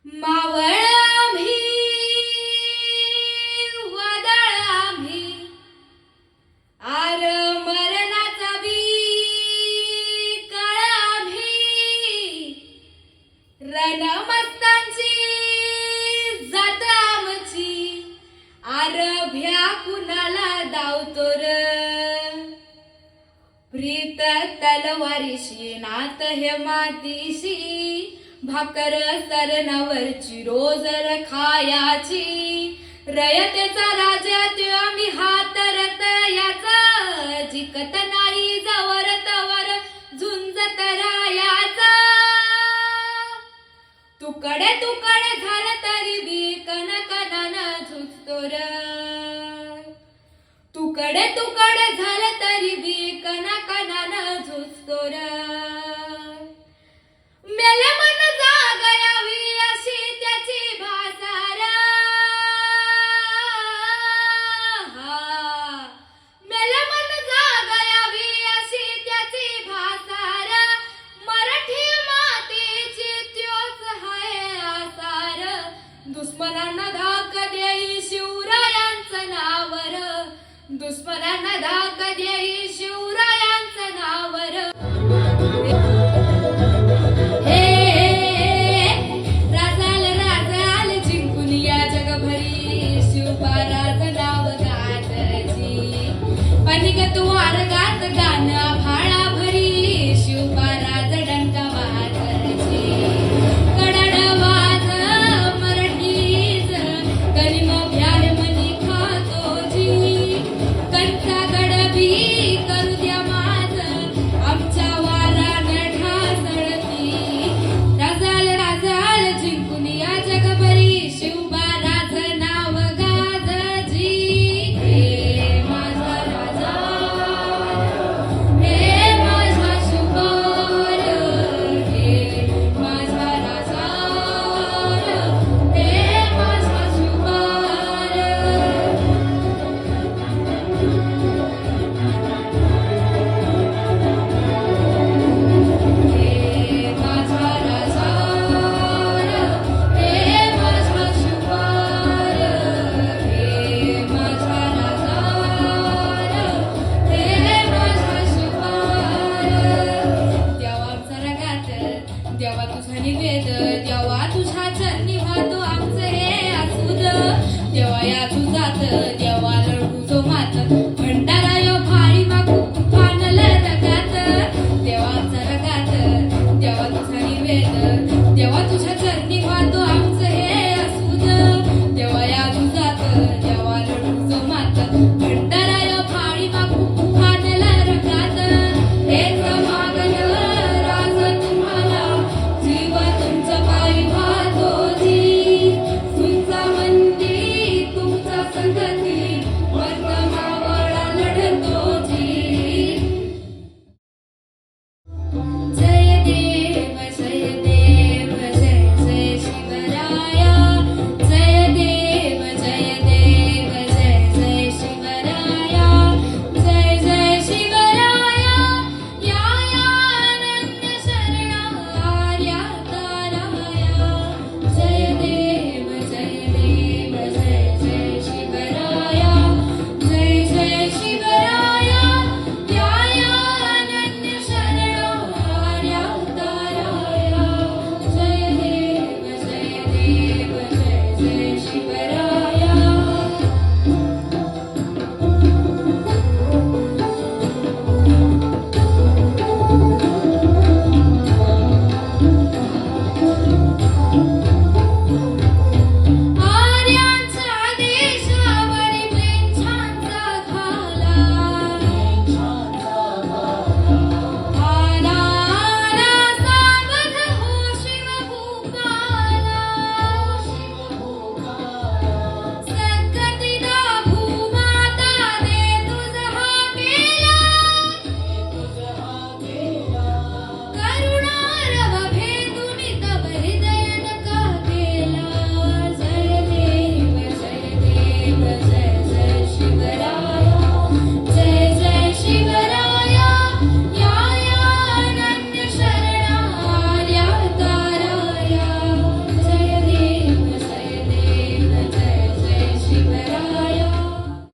मावळ आम्ही वादळ आम्ही आर मरणाचा बी काळ आम्ही रणमस्तांची जात आमची आर भ्या कुणाला धावतो र प्रीत तलवारीशी नात हे मातीशी भाकर सरणावरची रोजर खायाची रयतेचा राजा त्यो आम्ही हात रतयाचा जिकत नाही जवर तवर झुंजत रायाचा तुकडे तुकडे झालं तरी बी कणकणानं झुजतो र तुकडे तुकडे झालं तरी बी कणकणानं झुजतो र मेले मन जागयावी अशी त्याची भासार मेले मन जागयावी अशी त्याची भासार मराठी मातीची त्योच हाय आसार दुश्मनांना धाक देई शिवरायांचं नावर दुश्मनांना धाक देई शिवरायांचं नावर तू वारगात गाणं भाळा भरी शिवबाराज डंका वाजची कडड वाज मराठीज गनिम भ्यार मनी खातो जी कंचा गडबी करू द्या माझ आमच्या वारान ढासळती राजाल राजाल जिंकून या जगभरी शिवबाराज नाव गाजजी देवा तुझा निवेद देवा तुझ्या चरणी वाहतो आमचं हे आसूद देवा या तुझात देवा लढू जो मात भंडारा यो भाळी मागू पानल रगात देवा आमचा रगात देवा तुझा निवेद देवा तुझ्या चरणी